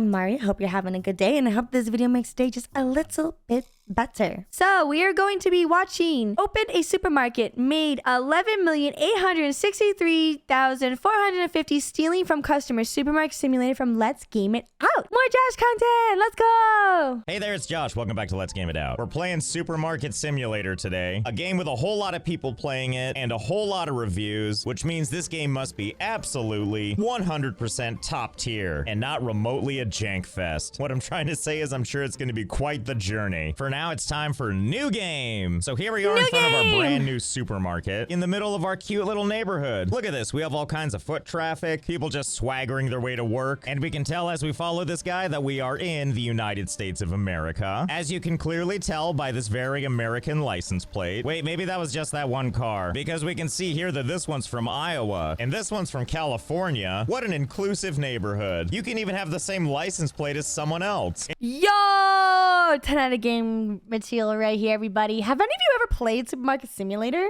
I'm Mari. Hope you're having a good day, and I hope this video makes today just a little bit better. So we are going to be watching Open a Supermarket made 11,863,450 stealing from customers. Supermarket simulator from Let's Game It Out. More Josh content. Let's go. Hey there, it's Josh. Welcome back to Let's Game It Out. We're playing Supermarket Simulator today, a game with a whole lot of people playing it and a whole lot of reviews, which means this game must be absolutely 100% top tier and not remotely a jank fest. What I'm trying to say is I'm sure it's going to be quite the journey. For now, it's time for new game. So here we are in front of our brand new supermarket in the middle of our cute little neighborhood. Look at this. We have all kinds of foot traffic, people just swaggering their way to work, and we can tell as we follow this guy that we are in the United States of America. As you can clearly tell by this very American license plate. Wait, maybe that was just that one car, because we can see here that this one's from Iowa and this one's from California. What an inclusive neighborhood. You can even have the same license plate as someone else. Yo, 10 out of game material right here, everybody. Have any of you ever played Supermarket Simulator?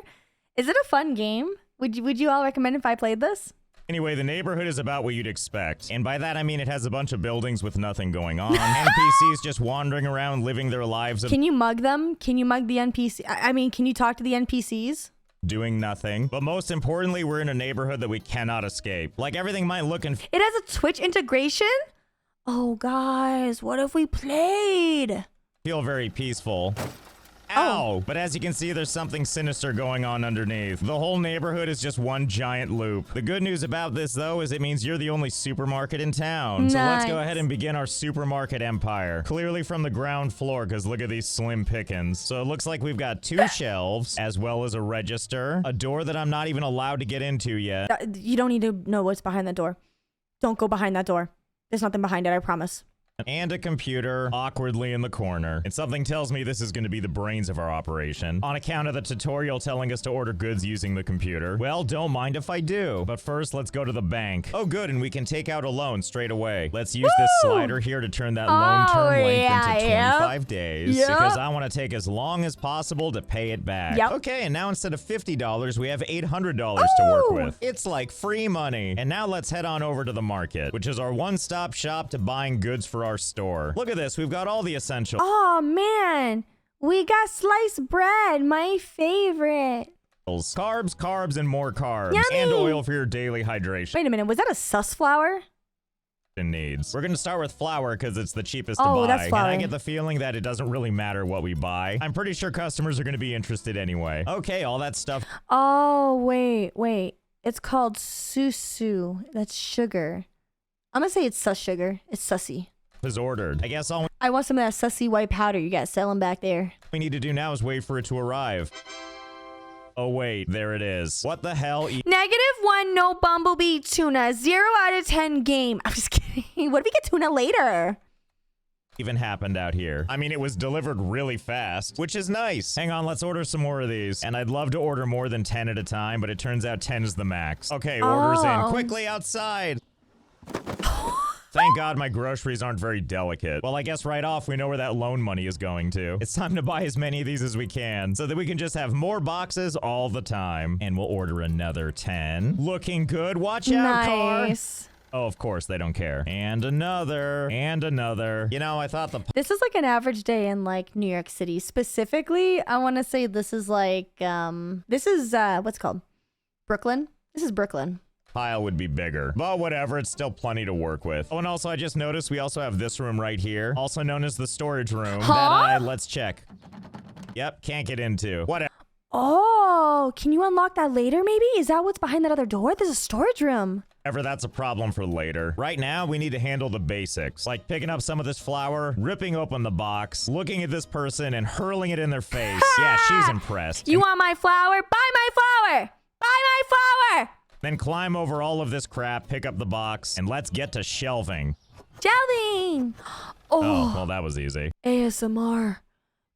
Is it a fun game? Would you all recommend if I played this? Anyway, the neighborhood is about what you'd expect. And by that, I mean it has a bunch of buildings with nothing going on. NPCs just wandering around, living their lives. Can you mug them? Can you mug the NPC? I mean, can you talk to the NPCs? Doing nothing. But most importantly, we're in a neighborhood that we cannot escape. Like, everything might look and it has a Twitch integration? Oh, guys, what if we played? feel very peaceful. Ow! But as you can see, there's something sinister going on underneath. The whole neighborhood is just one giant loop. The good news about this, though, is it means you're the only supermarket in town. Nice. So let's go ahead and begin our supermarket empire. Clearly from the ground floor, because look at these slim pickings. So it looks like we've got 2 shelves, as well as a register, a door that I'm not even allowed to get into yet. You don't need to know what's behind that door. Don't go behind that door. There's nothing behind it, I promise. And a computer awkwardly in the corner. And something tells me this is going to be the brains of our operation, on account of the tutorial telling us to order goods using the computer. Well, don't mind if I do. But first, let's go to the bank. Oh, good, and we can take out a loan straight away. Let's use this slider here to turn that loan term length into 25 days. Because I want to take as long as possible to pay it back. Okay, and now instead of $50, we have $800 to work with. It's like free money. And now let's head on over to the market, which is our one-stop shop to buying goods for our store. Look at this. We've got all the essentials. Oh, man. We got sliced bread. My favorite. Carbs, carbs, and more carbs. Yummy. And oil for your daily hydration. Wait a minute. Was that a sus flour? Needs. We're going to start with flour because it's the cheapest to buy. That's flour. And I get the feeling that it doesn't really matter what we buy. I'm pretty sure customers are going to be interested anyway. Okay, all that stuff. Oh, wait. It's called susu. That's sugar. I'm going to say it's sus sugar. It's sussy. Is ordered. I guess all I want some of that sussy white powder you got selling back there. we need to do now is wait for it to arrive. Oh wait, there it is. What the hell? -1, no bumblebee tuna. 0 out of 10 game. I'm just kidding. What if we get tuna later? Even happened out here? I mean, it was delivered really fast, which is nice. Hang on, let's order some more of these. And I'd love to order more than 10 at a time, but it turns out 10 is the max. Okay, orders in. Quickly outside. Thank God my groceries aren't very delicate. Well, I guess right off, we know where that loan money is going to. It's time to buy as many of these as we can so that we can just have more boxes all the time. And we'll order another 10. Looking good. Watch out, Nice. car. Oh, of course, they don't care. And another. And another. You know, I thought the... This is like an average day in like New York City. Specifically, I want to say this is like, this is, what's it called? Brooklyn? This is Brooklyn. Pile would be bigger, but whatever, it's still plenty to work with. Oh, and also I just noticed we also have this room right here, also known as the storage room. Let's check. Yep, can't get into. Whatever. Oh, can you unlock that later maybe? Is that what's behind that other door? There's a storage room. That's a problem for later. Right now, we need to handle the basics, like picking up some of this flour, ripping open the box, looking at this person, and hurling it in their face. Yeah, she's impressed. You want my flour? Buy my flour! Buy my flour! Then climb over all of this crap, pick up the box, and let's get to shelving. Shelving! Oh, well, that was easy. ASMR.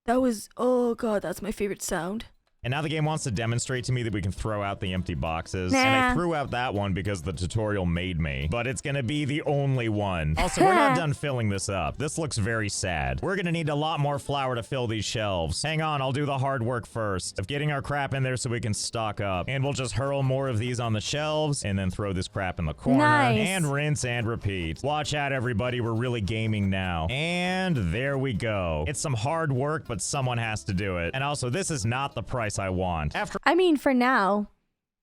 That was, oh god, that's my favorite sound. And now the game wants to demonstrate to me that we can throw out the empty boxes. And I threw out that one because the tutorial made me. But it's gonna be the only one. Also, we're not done filling this up. This looks very sad. We're gonna need a lot more flour to fill these shelves. Hang on, I'll do the hard work first of getting our crap in there so we can stock up. And we'll just hurl more of these on the shelves and then throw this crap in the corner. Nice. And rinse and repeat. Watch out, everybody. We're really gaming now. And there we go. It's some hard work, but someone has to do it. And also, this is not the price I want. I mean, for now,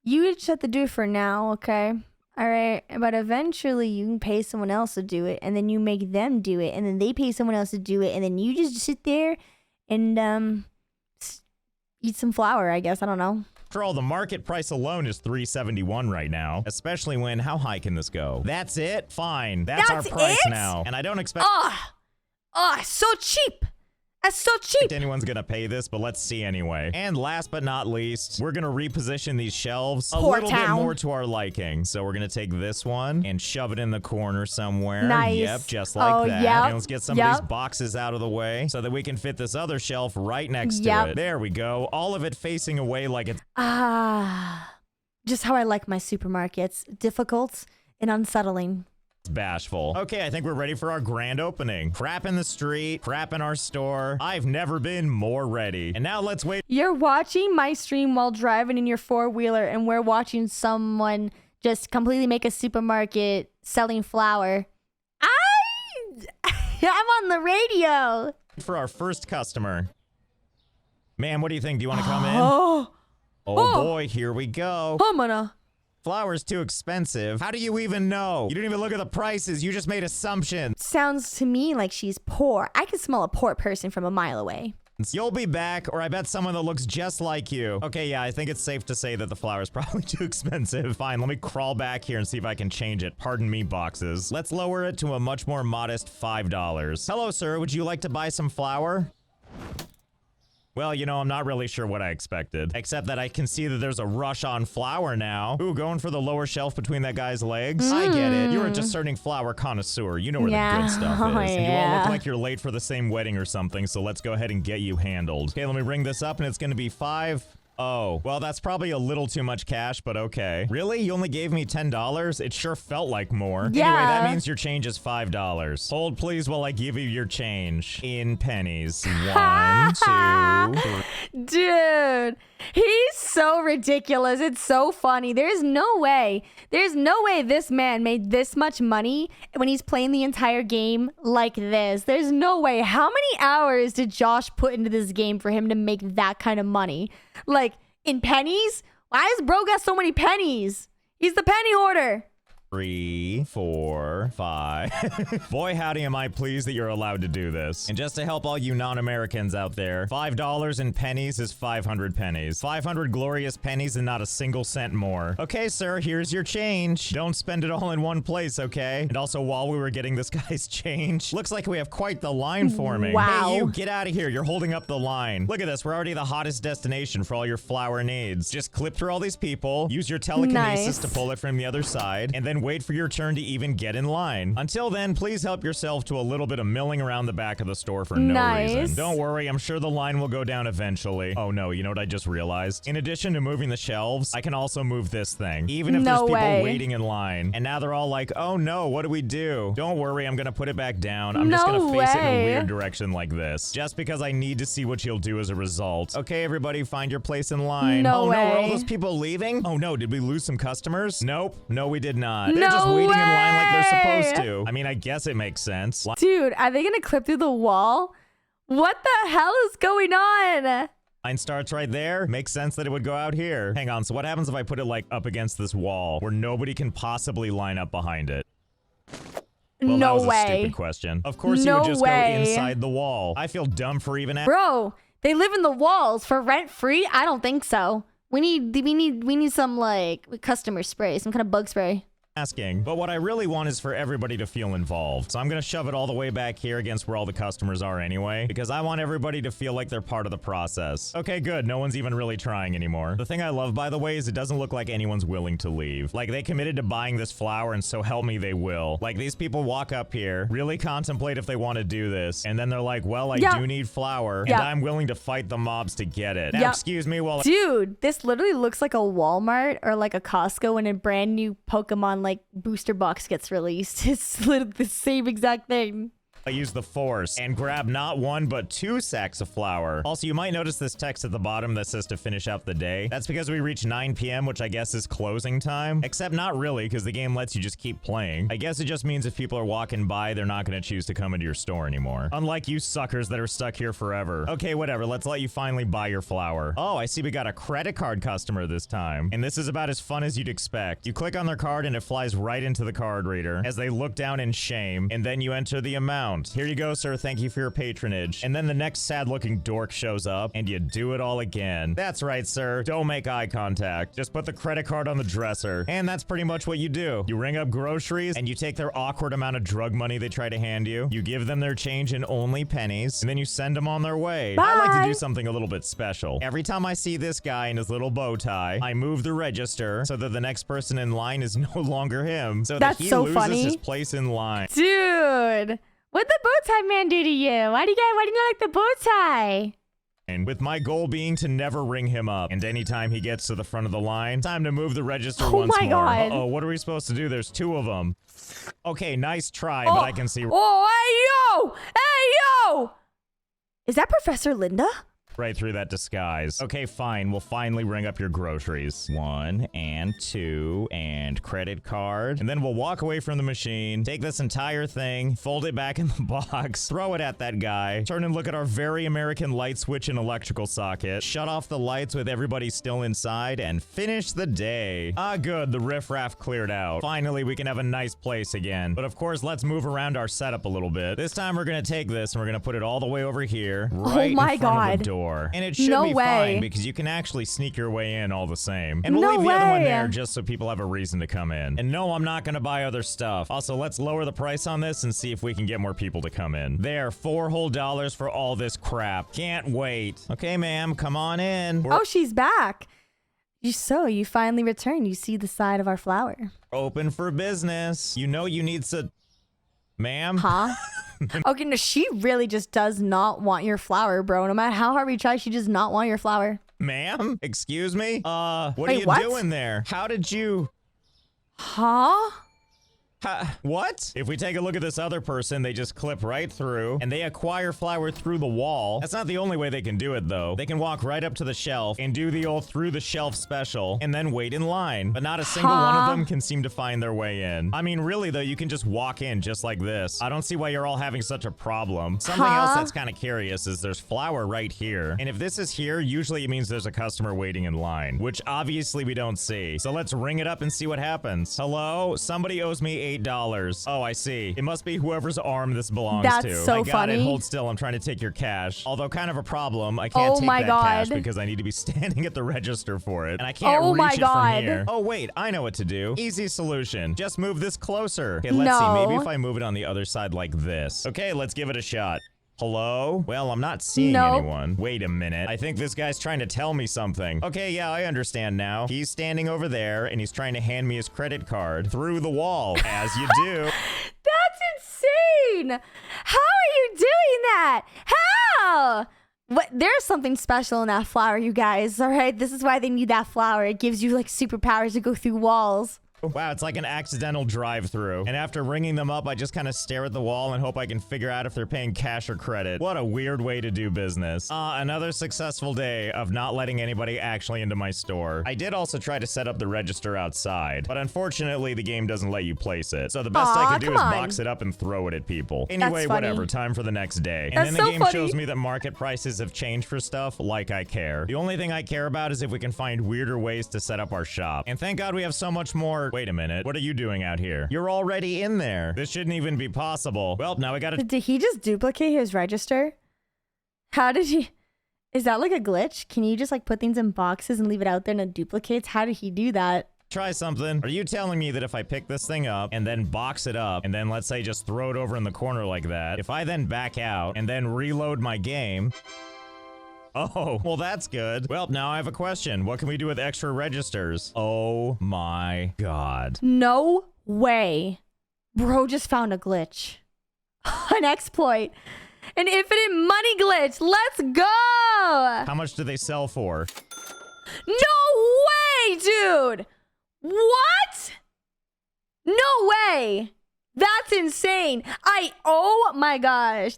you just have to do it for now, okay? All right, but eventually you can pay someone else to do it, and then you make them do it, and then they pay someone else to do it, and then you just sit there and eat some flour, I guess. I don't know. After all, the market price alone is $3.71 right now, especially when, how high can this go? That's it? Fine. That's our price now. And I don't expect so cheap. That's so cheap. Anyone's gonna pay this, but let's see anyway. And last but not least, we're gonna reposition these shelves a little bit more to our liking. So we're gonna take this one and shove it in the corner somewhere. Nice. Yep, just like that. Yep. And let's get some of these boxes out of the way so that we can fit this other shelf right next to it. There we go. All of it facing away like it's just how I like my supermarkets. Difficult and unsettling. bashful. Okay, I think we're ready for our grand opening. Crap in the street, crap in our store. I've never been more ready. And now let's wait. You're watching my stream while driving in your four-wheeler, and we're watching someone just completely make a supermarket selling flour. I'm on the radio. For our first customer. Ma'am, what do you think? Do you want to come in? Oh Boy, here we go. I'm gonna. Flour's too expensive. How do you even know? You didn't even look at the prices. You just made assumptions. Sounds to me like she's poor. I can smell a poor person from a mile away. You'll be back, or I bet someone that looks just like you. Okay, yeah, I think it's safe to say that the flour is probably too expensive. Fine, let me crawl back here and see if I can change it. Pardon me, boxes. Let's lower it to a much more modest $5. Hello, sir. Would you like to buy some flour? Well, you know, I'm not really sure what I expected. Except that I can see that there's a rush on flour now. Ooh, going for the lower shelf between that guy's legs? I get it. You're a discerning flour connoisseur. You know where the good stuff is. And you all look like you're late for the same wedding or something, so let's go ahead and get you handled. Okay, let me ring this up, and it's gonna be $5. Oh, well, that's probably a little too much cash, but okay. Really? You only gave me $10? It sure felt like more. Yeah. Anyway, that means your change is $5. Hold, please, while I give you your change. In pennies. 1, 2, 3. Dude, he's so ridiculous. It's so funny. There's no way this man made this much money when he's playing the entire game like this. There's no way. How many hours did Josh put into this game for him to make that kind of money? Like, in pennies? Why does bro got so many pennies? He's the penny hoarder. 3, 4, 5. Boy, howdy am I pleased that you're allowed to do this. And just to help all you non-Americans out there, $5 in pennies is 500 pennies. 500 glorious pennies and not a single cent more. Okay, sir, here's your change. Don't spend it all in one place, okay? And also, while we were getting this guy's change, looks like we have quite the line forming. Wow. Hey, you, get out of here. You're holding up the line. Look at this. We're already the hottest destination for all your flour needs. Just clip through all these people, use your telekinesis to pull it from the other side, and then wait for your turn to even get in line. Until then, please help yourself to a little bit of milling around the back of the store for no reason. Don't worry, I'm sure the line will go down eventually. Oh no, you know what I just realized? In addition to moving the shelves, I can also move this thing, even if there's people waiting in line. And now they're all like, oh no, what do we do? Don't worry, I'm gonna put it back down. I'm just gonna face it in a weird direction like this, just because I need to see what you'll do as a result. Okay, everybody, find your place in line. No way. No, were all those people leaving? Oh no, did we lose some customers? Nope, no we did not. They're just waiting in line like they're supposed to. I mean, I guess it makes sense. Dude, are they gonna clip through the wall? What the hell is going on? Line starts right there. Makes sense that it would go out here. Hang on, so what happens if I put it like up against this wall where nobody can possibly line up behind it? Well, that was a stupid question. Of course you would just go inside the wall. I feel dumb for even asking. Bro, they live in the walls for rent free? I don't think so. We need some like customer spray, some kind of bug spray. asking. But what I really want is for everybody to feel involved. So I'm gonna shove it all the way back here against where all the customers are anyway, because I want everybody to feel like they're part of the process. Okay, good. No one's even really trying anymore. The thing I love, by the way, is it doesn't look like anyone's willing to leave. Like, they committed to buying this flower, and so help me, they will. Like, these people walk up here, really contemplate if they want to do this, and then they're like, well, I do need flour, and I'm willing to fight the mobs to get it. Now, excuse me while— Dude, this literally looks like a Walmart or like a Costco when a brand new Pokemon like booster box gets released. It's literally the same exact thing. I use the force and grab not 1 but 2 sacks of flour. Also, you might notice this text at the bottom that says to finish out the day. That's because we reach 9 p.m., which I guess is closing time. Except not really, because the game lets you just keep playing. I guess it just means if people are walking by, they're not going to choose to come into your store anymore. Unlike you suckers that are stuck here forever. Okay, whatever. Let's let you finally buy your flour. Oh, I see we got a credit card customer this time. And this is about as fun as you'd expect. You click on their card and it flies right into the card reader as they look down in shame, and then you enter the amount. Here you go, sir. Thank you for your patronage. And then the next sad-looking dork shows up, and you do it all again. That's right, sir. Don't make eye contact. Just put the credit card on the dresser. And that's pretty much what you do. You ring up groceries, and you take their awkward amount of drug money they try to hand you. You give them their change in only pennies, and then you send them on their way. Bye. I like to do something a little bit special. Every time I see this guy in his little bow tie, I move the register so that the next person in line is no longer him, so that he loses his place in line. Dude. What'd the bow tie man do to you? Why do you not like the bow tie? And with my goal being to never ring him up. And anytime he gets to the front of the line, time to move the register once more. God. Uh-oh, what are we supposed to do? There's 2 of them. Okay, nice try, but I can see— Oh, hey, yo! Hey, yo! Is that Professor Linda? right through that disguise. Okay, fine. We'll finally ring up your groceries. 1 and 2 and credit card. And then we'll walk away from the machine, take this entire thing, fold it back in the box, throw it at that guy, turn and look at our very American light switch and electrical socket, shut off the lights with everybody still inside, and finish the day. Ah, good. The riffraff cleared out. Finally, we can have a nice place again. But of course, let's move around our setup a little bit. This time, we're going to take this and we're going to put it all the way over here, right in front of the door. And it should be fine because you can actually sneak your way in all the same. And we'll leave the other one there just so people have a reason to come in. And no, I'm not going to buy other stuff. Also, let's lower the price on this and see if we can get more people to come in. There, $4 whole for all this crap. Can't wait. Okay, ma'am, come on in. Oh, she's back. You finally returned. You see the side of our flower. Open for business. You know you need to... Ma'am? Huh? Okay, no, she really just does not want your flower, bro. No matter how hard we try, she does not want your flower. Ma'am? Excuse me? What are you doing there? How did you... Huh? What? If we take a look at this other person, they just clip right through and they acquire flour through the wall. That's not the only way they can do it, though. They can walk right up to the shelf and do the old through the shelf special and then wait in line. But not a single one of them can seem to find their way in. I mean, really, though, you can just walk in just like this. I don't see why you're all having such a problem. Something else that's kind of curious is there's flour right here. And if this is here, usually it means there's a customer waiting in line, which obviously we don't see. So let's ring it up and see what happens. Hello? Somebody owes me $8. Oh, I see. It must be whoever's arm this belongs to. That's so I got funny. it. Hold still. I'm trying to take your cash. Although kind of a problem. I can't take that cash because I need to be standing at the register for it. And I can't reach it from here. Oh, wait. I know what to do. Easy solution. Just move this closer. Okay, let's see. Maybe if I move it on the other side like this. Okay, let's give it a shot. Hello? Well, I'm not seeing anyone. Wait a minute. I think this guy's trying to tell me something. Okay, yeah, I understand now. He's standing over there, and he's trying to hand me his credit card through the wall, as you do. That's insane! How are you doing that? How? What? There's something special in that flower, you guys, all right? This is why they need that flower. It gives you, like, superpowers to go through walls. Wow, it's like an accidental drive-through. And after ringing them up, I just kind of stare at the wall and hope I can figure out if they're paying cash or credit. What a weird way to do business. Another successful day of not letting anybody actually into my store. I did also try to set up the register outside, but unfortunately the game doesn't let you place it. So the best I can do is box it up and throw it at people. Anyway, whatever, time for the next day. And then the game shows me that market prices have changed for stuff like I care. The only thing I care about is if we can find weirder ways to set up our shop. And thank God we have so much more. Wait a minute. What are you doing out here? You're already in there. This shouldn't even be possible. Well, now we gotta... Did he just duplicate his register? How did he... Is that like a glitch? Can you just like put things in boxes and leave it out there and it duplicates? How did he do that? Try something. Are you telling me that if I pick this thing up and then box it up and then let's say just throw it over in the corner like that, if I then back out and then reload my game... Oh, well, that's good. Well, now I have a question. What can we do with extra registers? Oh my god. No way. Bro just found a glitch. An exploit. An infinite money glitch. Let's go. How much do they sell for? No way, dude. What? No way. That's insane. Oh my gosh.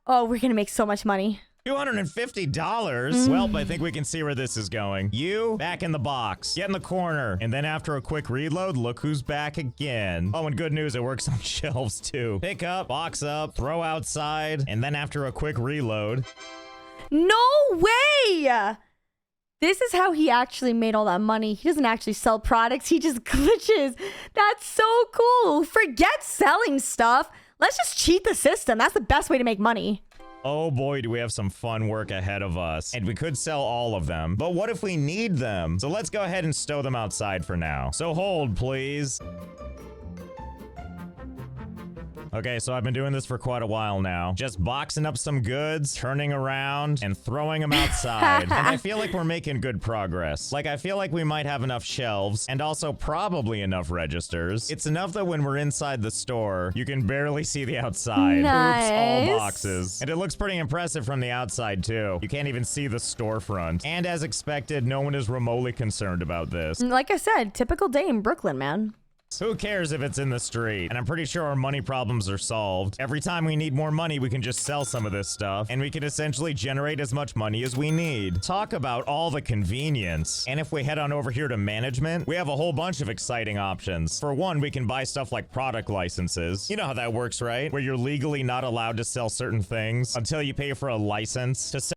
Oh, we're gonna make so much money. $250? Well, I think we can see where this is going. You, back in the box. Get in the corner. And then after a quick reload, look who's back again. Oh, and good news, it works on shelves too. Pick up, box up, throw outside, and then after a quick reload. No way! This is how he actually made all that money. He doesn't actually sell products, he just glitches. That's so cool. Forget selling stuff. Let's just cheat the system. That's the best way to make money. Oh boy, do we have some fun work ahead of us. And we could sell all of them. But what if we need them? So let's go ahead and stow them outside for now. So hold, please. Okay, so I've been doing this for quite a while now. Just boxing up some goods, turning around, and throwing them outside. And I feel like we're making good progress. Like, I feel like we might have enough shelves, and also probably enough registers. It's enough that when we're inside the store, you can barely see the outside. Nice. Oops, all boxes. And it looks pretty impressive from the outside, too. You can't even see the storefront. And as expected, no one is remotely concerned about this. Like I said, typical day in Brooklyn, man. Who cares if it's in the street? And I'm pretty sure our money problems are solved. Every time we need more money, we can just sell some of this stuff, and we can essentially generate as much money as we need. Talk about all the convenience. And if we head on over here to management, we have a whole bunch of exciting options. For one, we can buy stuff like product licenses. You know how that works, right? Where you're legally not allowed to sell certain things until you pay for a license to sell.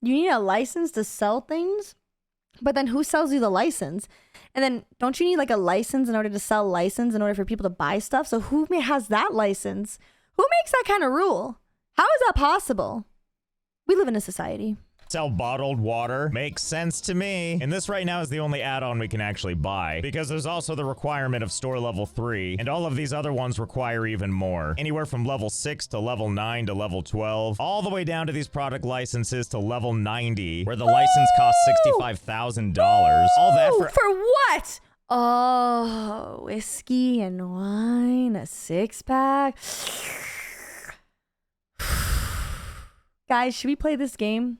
You need a license to sell things? But then who sells you the license? And then don't you need like a license in order to sell license in order for people to buy stuff? So who has that license? Who makes that kind of rule? How is that possible? We live in a society. Sell bottled water makes sense to me. And this right now is the only add-on we can actually buy, because there's also the requirement of store level 3, and all of these other ones require even more. Anywhere from level 6 to level 9 to level 12, all the way down to these product licenses to level 90, where the license costs $65,000. All that for what? Oh, whiskey and wine, a 6-pack. Guys, should we play this game?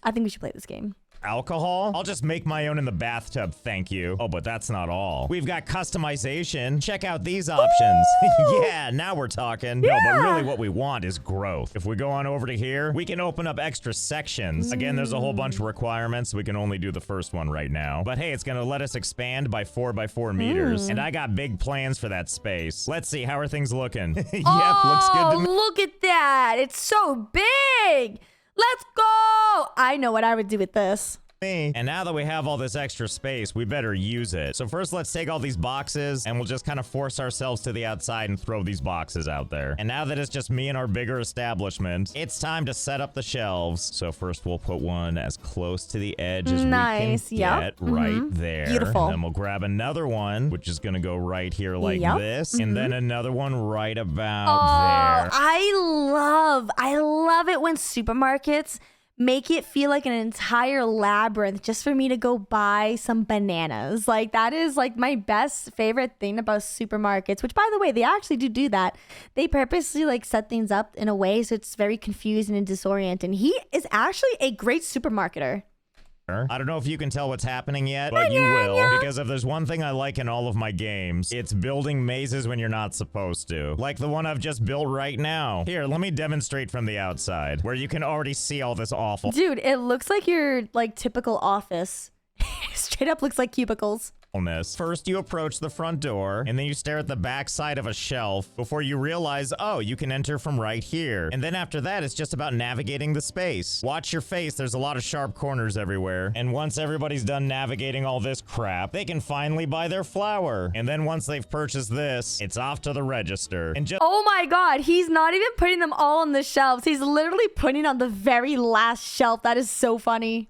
I think we should play this game. Alcohol? I'll just make my own in the bathtub, thank you. Oh, but that's not all. We've got customization. Check out these options. Yeah, now we're talking. Yeah. No, but really what we want is growth. If we go on over to here, we can open up extra sections. Again, there's a whole bunch of requirements. We can only do the first one right now. But hey, it's gonna let us expand by 4 by 4 meters. And I got big plans for that space. Let's see, how are things looking? Yep, looks good to me. Look at that. It's so big. Let's go! I know what I would do with this. And now that we have all this extra space, we better use it. So first, let's take all these boxes, and we'll just kind of force ourselves to the outside and throw these boxes out there. And now that it's just me and our bigger establishment, it's time to set up the shelves. So first, we'll put one as close to the edge as we can get, right there. Beautiful. And then we'll grab another one, which is going to go right here like this. And then another one right about there. I love it when supermarkets make it feel like an entire labyrinth just for me to go buy some bananas. Like, that is like my best favorite thing about supermarkets, which by the way, they actually do that. They purposely like set things up in a way so it's very confusing and disorienting. He is actually a great supermarketer. I don't know if you can tell what's happening yet, but you will, because if there's one thing I like in all of my games, it's building mazes when you're not supposed to. Like the one I've just built right now. Here, let me demonstrate from the outside, where you can already see all this awful. Dude, it looks like your like typical office. Straight up looks like cubicles. First, you approach the front door, and then you stare at the back side of a shelf before you realize, oh, you can enter from right here. And then after that, it's just about navigating the space. Watch your face, there's a lot of sharp corners everywhere. And once everybody's done navigating all this crap, they can finally buy their flour. And then once they've purchased this, it's off to the register. And just oh my god, he's not even putting them all on the shelves. He's literally putting on the very last shelf. That is so funny.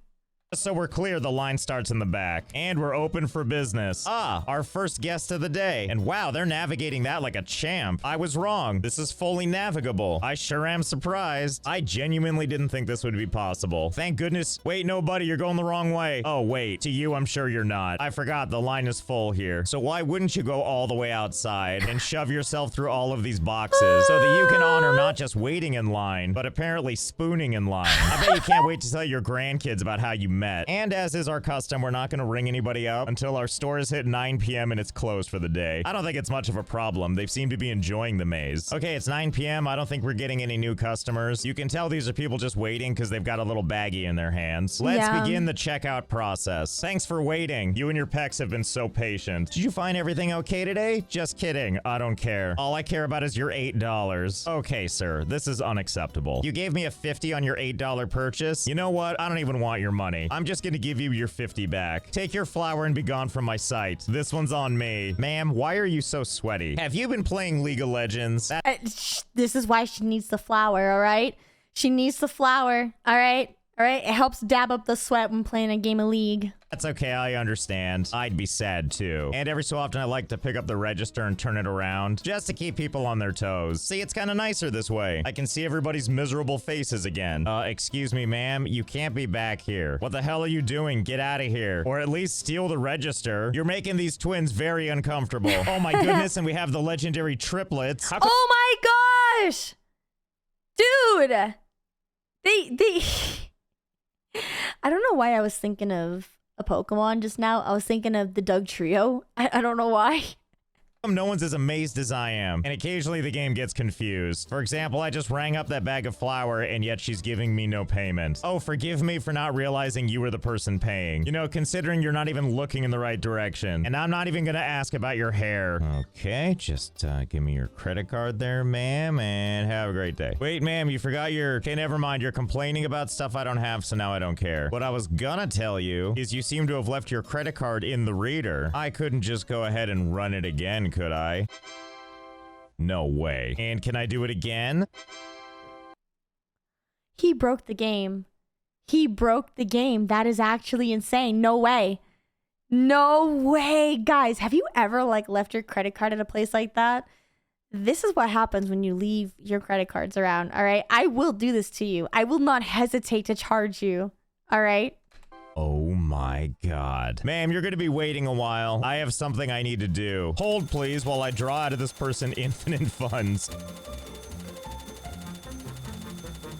So we're clear, the line starts in the back. And we're open for business. Ah, our first guest of the day. And wow, they're navigating that like a champ. I was wrong. This is fully navigable. I sure am surprised. I genuinely didn't think this would be possible. Thank goodness. Wait, no, buddy, you're going the wrong way. Oh, wait. To you, I'm sure you're not. I forgot, the line is full here. So why wouldn't you go all the way outside and shove yourself through all of these boxes so that you can honor not just waiting in line, but apparently spooning in line? I bet you can't wait to tell your grandkids about how you met. And as is our custom, we're not going to ring anybody up until our stores hit 9 p.m. and it's closed for the day. I don't think it's much of a problem. They seem to be enjoying the maze. Okay, it's 9 p.m. I don't think we're getting any new customers. You can tell these are people just waiting because they've got a little baggie in their hands. Let's begin the checkout process. Thanks for waiting. You and your pecs have been so patient. Did you find everything okay today? Just kidding. I don't care. All I care about is your $8. Okay, sir. This is unacceptable. You gave me a $50 on your $8 purchase. You know what? I don't even want your money. I'm just gonna give you your $50 back. Take your flower and be gone from my sight. This one's on me. Ma'am, why are you so sweaty? Have you been playing League of Legends? This is why she needs the flour, all right? She needs the flour, all right? All right? It helps dab up the sweat when playing a game of League. That's okay, I understand. I'd be sad too. And every so often I like to pick up the register and turn it around, just to keep people on their toes. See, it's kind of nicer this way. I can see everybody's miserable faces again. Excuse me, ma'am, you can't be back here. What the hell are you doing? Get out of here. Or at least steal the register. You're making these twins very uncomfortable. Oh my goodness, and we have the legendary triplets. Oh my gosh! Dude! They... I don't know why I was thinking of a Pokemon just now. I was thinking of the Doug Trio. I don't know why. No one's as amazed as I am, and occasionally the game gets confused. For example, I just rang up that bag of flour, and yet she's giving me no payment. Oh, forgive me for not realizing you were the person paying. You know, considering you're not even looking in the right direction. And I'm not even gonna ask about your hair. Okay, just give me your credit card there, ma'am, and have a great day. Wait, ma'am, you forgot your... Okay, never mind. You're complaining about stuff I don't have, so now I don't care. What I was gonna tell you is you seem to have left your credit card in the reader. I couldn't just go ahead and run it again, could I? No way. And can I do it again? He broke the game. He broke the game. That is actually insane. No way. No way. Guys, have you ever left your credit card at a place like that? This is what happens when you leave your credit cards around, all right? I will do this to you. I will not hesitate to charge you, all right? Oh my god. Ma'am, you're gonna be waiting a while. I have something I need to do. Hold, please, while I draw out of this person infinite funds.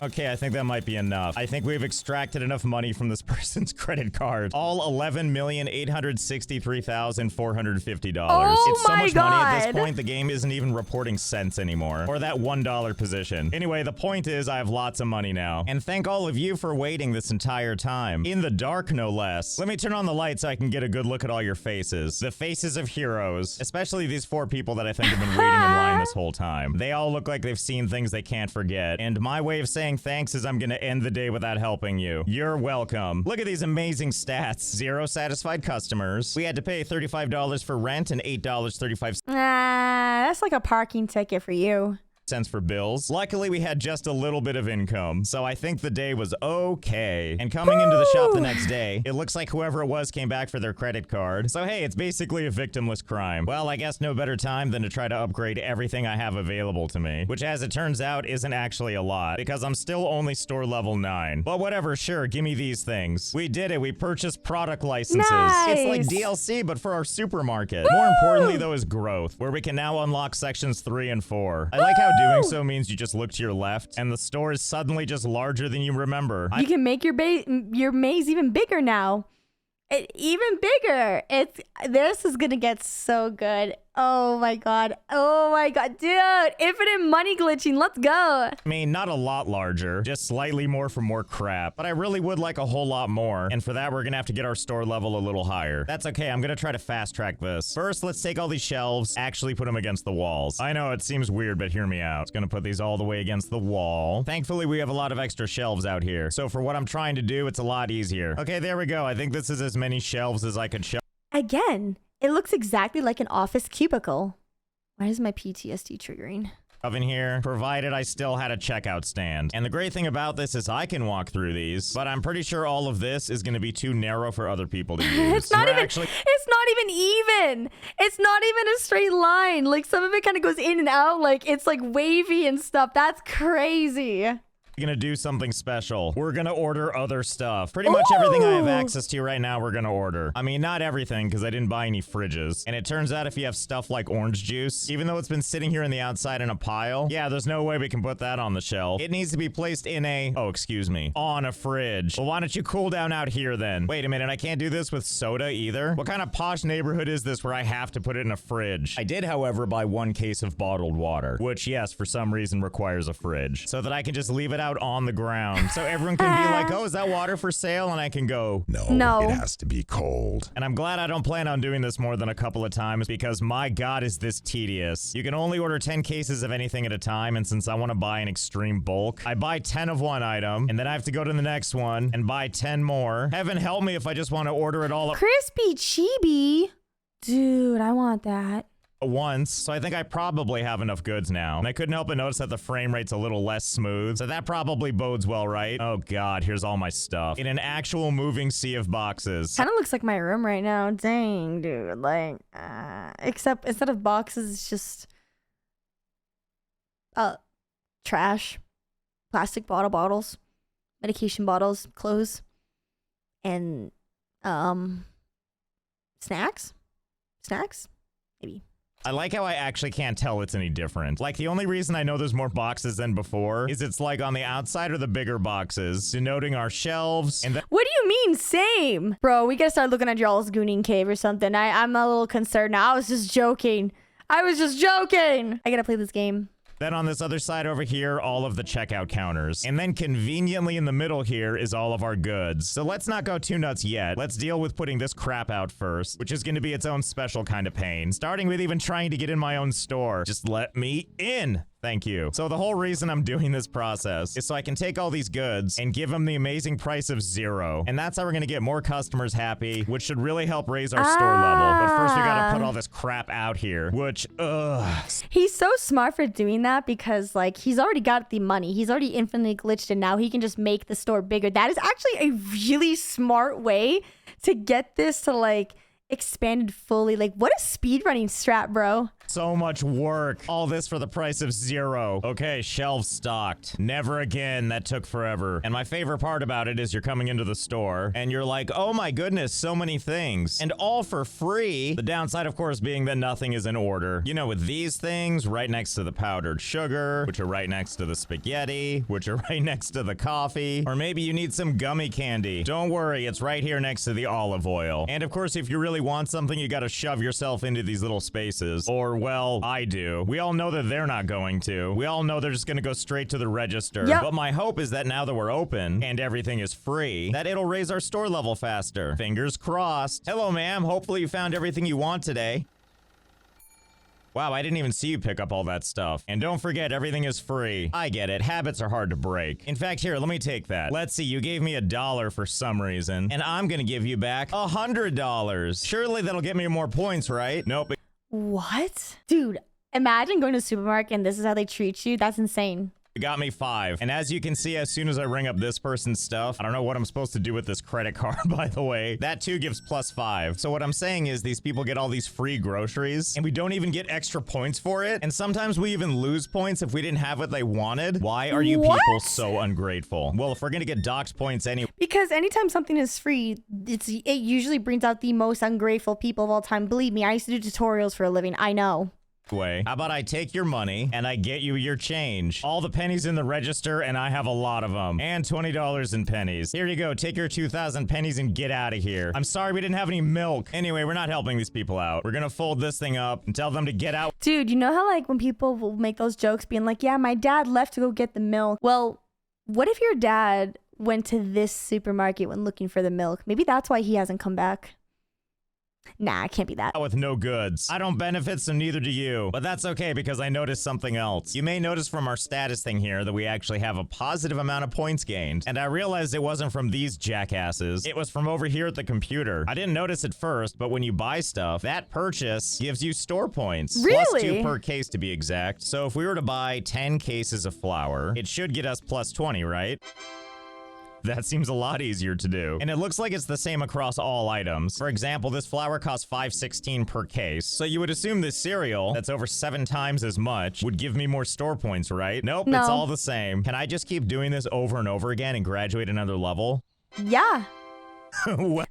Okay, I think that might be enough. I think we've extracted enough money from this person's credit card. All $11,863,450. Oh it's so my much God. money at this point, the game isn't even reporting cents anymore. Or that $1 position. Anyway, the point is I have lots of money now. And thank all of you for waiting this entire time. In the dark, no less. Let me turn on the light so I can get a good look at all your faces. The faces of heroes. Especially these 4 people that I think have been waiting in line this whole time. They all look like they've seen things they can't forget. And my way of saying thanks is I'm gonna end the day without helping you. You're welcome. Look at these amazing stats. 0 satisfied customers. We had to pay $35 for rent and $8.35 That's like a parking ticket for you. for bills. Luckily, we had just a little bit of income, so I think the day was okay. And coming into the shop the next day, it looks like whoever it was came back for their credit card. So hey, it's basically a victimless crime. Well, I guess no better time than to try to upgrade everything I have available to me, which as it turns out isn't actually a lot, because I'm still only store level 9. But whatever, sure, give me these things. We did it. We purchased product licenses. Nice. It's like DLC, but for our supermarket. More importantly, though, is growth, where we can now unlock sections 3 and 4. I like how doing so means you just look to your left, and the store is suddenly just larger than you remember. You can make your maze even bigger now. Even bigger. This is gonna get so good. Oh my god. Oh my god. Dude, infinite money glitching. Let's go. I mean, not a lot larger, just slightly more for more crap. But I really would like a whole lot more. And for that, we're gonna have to get our store level a little higher. That's okay. I'm gonna try to fast track this. First, let's take all these shelves, actually put them against the walls. I know it seems weird, but hear me out. It's gonna put these all the way against the wall. Thankfully, we have a lot of extra shelves out here. So for what I'm trying to do, it's a lot easier. Okay, there we go. I think this is as many shelves as I could show. Again, it looks exactly like an office cubicle. Why is my PTSD triggering? oven here, provided I still had a checkout stand. And the great thing about this is I can walk through these, but I'm pretty sure all of this is going to be too narrow for other people to use. It's not even even. It's not even a straight line. Like, some of it kind of goes in and out. Like, it's like wavy and stuff. That's crazy. Gonna do something special. We're gonna order other stuff. Pretty much everything I have access to right now, we're gonna order. I mean, not everything, because I didn't buy any fridges. And it turns out if you have stuff like orange juice, even though it's been sitting here on the outside in a pile, yeah, there's no way we can put that on the shelf. It needs to be placed in a, oh, excuse me, on a fridge. Well, why don't you cool down out here then? Wait a minute, I can't do this with soda either? What kind of posh neighborhood is this where I have to put it in a fridge? I did, however, buy 1 case of bottled water, which, yes, for some reason requires a fridge, so that I can just leave it out on the ground. So everyone can be like, oh, is that water for sale? And I can go, no, it has to be cold. And I'm glad I don't plan on doing this more than a couple of times, because my God, is this tedious. You can only order 10 cases of anything at a time, and since I want to buy an extreme bulk, I buy 10 of one item, and then I have to go to the next one and buy 10 more. Heaven help me if I just want to order it all at Crispy chibi. Dude, I want that. once, so I think I probably have enough goods now. And I couldn't help but notice that the frame rate's a little less smooth, so that probably bodes well, right? Oh God, here's all my stuff in an actual moving sea of boxes. Kind of looks like my room right now. Dang, dude. Like, except instead of boxes, it's just trash, plastic bottles, medication bottles, clothes, and snacks, maybe. I like how I actually can't tell it's any different. Like, the only reason I know there's more boxes than before is it's like on the outside are the bigger boxes, denoting our shelves. And what do you mean, same? Bro, we gotta start looking at y'all's Gooning Cave or something. I'm a little concerned now. I was just joking. I gotta play this game. Then on this other side over here, all of the checkout counters. And then conveniently in the middle here is all of our goods. So let's not go too nuts yet. Let's deal with putting this crap out first, which is going to be its own special kind of pain. Starting with even trying to get in my own store. Just let me in. Thank you. So the whole reason I'm doing this process is so I can take all these goods and give them the amazing price of 0. And that's how we're going to get more customers happy, which should really help raise our store level. But first we got to put all this crap out here, which, He's so smart for doing that because, like, he's already got the money. He's already infinitely glitched and now he can just make the store bigger. That is actually a really smart way to get this to, like, expanded fully. Like, what a speedrunning strat, bro. So much work. All this for the price of 0. Okay, shelves stocked. Never again. That took forever. And my favorite part about it is you're coming into the store and you're like, oh my goodness, so many things. And all for free. The downside, of course, being that nothing is in order. You know, with these things right next to the powdered sugar, which are right next to the spaghetti, which are right next to the coffee. Or maybe you need some gummy candy. Don't worry, it's right here next to the olive oil. And of course, if you really want something, you gotta shove yourself into these little spaces. Or, well, I do. We all know that they're not going to. We all know they're just gonna go straight to the register. Yep. But my hope is that now that we're open and everything is free, that it'll raise our store level faster. Fingers crossed. Hello, ma'am. Hopefully you found everything you want today. Wow, I didn't even see you pick up all that stuff. And don't forget, everything is free. I get it. Habits are hard to break. In fact, here, let me take that. Let's see, you gave me $1 for some reason, and I'm gonna give you back $100. Surely that'll get me more points, right? Nope. What? Dude, imagine going to a supermarket and this is how they treat you. That's insane. It got me 5. And as you can see, as soon as I ring up this person's stuff, I don't know what I'm supposed to do with this credit card, by the way. That too gives +5. So what I'm saying is these people get all these free groceries and we don't even get extra points for it. And sometimes we even lose points if we didn't have what they wanted. Why are you people so ungrateful? Well, if we're gonna get docked points anyway. Because anytime something is free, it usually brings out the most ungrateful people of all time. Believe me, I used to do tutorials for a living. I know. Way. How about I take your money and I get you your change? All the pennies in the register and I have a lot of them. And $20 in pennies. Here you go. Take your 2,000 pennies and get out of here. I'm sorry we didn't have any milk. Anyway, we're not helping these people out. We're gonna fold this thing up and tell them to get out. Dude, you know how, like, when people will make those jokes being like, yeah, my dad left to go get the milk. Well, what if your dad went to this supermarket when looking for the milk? Maybe that's why he hasn't come back. Nah, it can't be that. With no goods. I don't benefit, so neither do you. But that's okay because I noticed something else. You may notice from our status thing here that we actually have a positive amount of points gained. And I realized it wasn't from these jackasses. It was from over here at the computer. I didn't notice it first, but when you buy stuff, that purchase gives you store points. Really? Plus 2 per case to be exact. So if we were to buy 10 cases of flour, it should get us plus 20, right? That seems a lot easier to do. And it looks like it's the same across all items. For example, this flour costs $5.16 per case. So you would assume this cereal, that's over 7 times as much, would give me more store points, right? Nope, No. It's all the same. Can I just keep doing this over and over again and graduate another level? Yeah.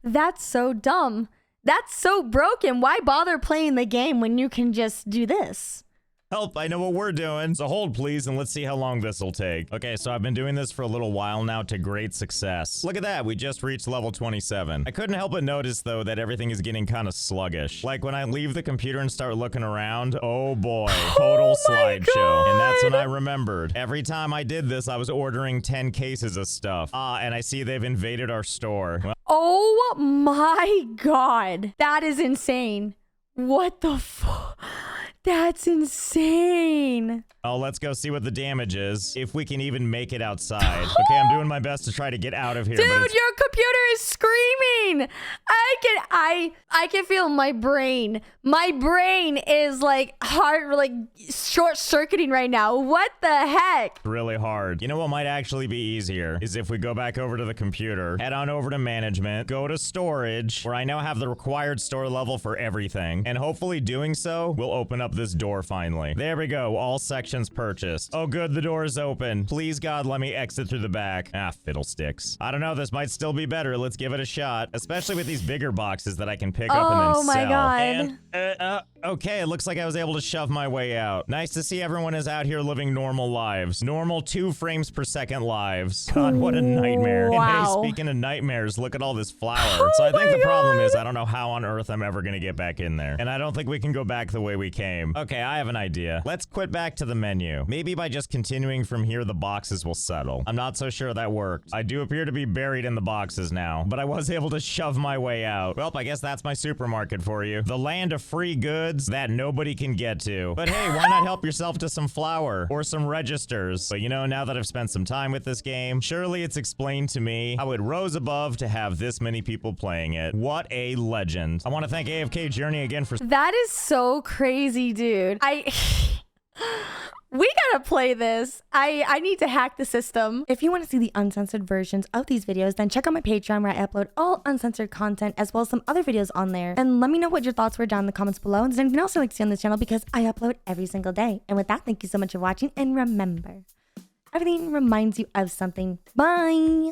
That's so dumb. That's so broken. Why bother playing the game when you can just do this? Help, I know what we're doing. So hold please and let's see how long this will take. Okay, so I've been doing this for a little while now to great success. Look at that, we just reached level 27. I couldn't help but notice though that everything is getting kind of sluggish. Like when I leave the computer and start looking around, oh boy, total slideshow. And that's when I remembered. Every time I did this, I was ordering 10 cases of stuff. And I see they've invaded our store. Well, Oh my god. That is insane. What the fuck? That's insane. oh, let's go see what the damage is. If we can even make it outside. Okay, I'm doing my best to try to get out of here. Dude, but it's your computer is screaming. I can feel my brain. My brain is like short circuiting right now. What the heck? really hard. You know what might actually be easier is if we go back over to the computer, head on over to management, go to storage, where I now have the required store level for everything. And hopefully doing so will open up this door finally. There we go. All sections purchased. Oh good, the door is open. Please God, let me exit through the back. Fiddlesticks. I don't know, this might still be better. Let's give it a shot. Especially with these bigger boxes that I can pick up and then sell. Oh my god. And, okay, it looks like I was able to shove my way out. Nice to see everyone is out here living normal lives. Normal 2 frames per second lives. God, what a nightmare. Wow. And hey, speaking of nightmares, look at all this flour. So I think the problem is I don't know how on earth I'm ever gonna get back in there. And I don't think we can go back the way we came. Okay, I have an idea. Let's quit back to the menu. Maybe by just continuing from here, the boxes will settle. I'm not so sure that worked. I do appear to be buried in the boxes now, but I was able to shove my way out. Well, I guess that's my supermarket for you. The land of free goods that nobody can get to. But hey, why not help yourself to some flour or some registers? But you know, now that I've spent some time with this game, surely it's explained to me how it rose above to have this many people playing it. What a legend. I want to thank AFK Journey again for... That is so crazy, dude. We gotta play this. I need to hack the system. If you want to see the uncensored versions of these videos, then check out my Patreon where I upload all uncensored content as well as some other videos on there. And let me know what your thoughts were down in the comments below. And there's anything else you'd like to see on this channel because I upload every single day. And with that, thank you so much for watching. And remember, everything reminds you of something. Bye!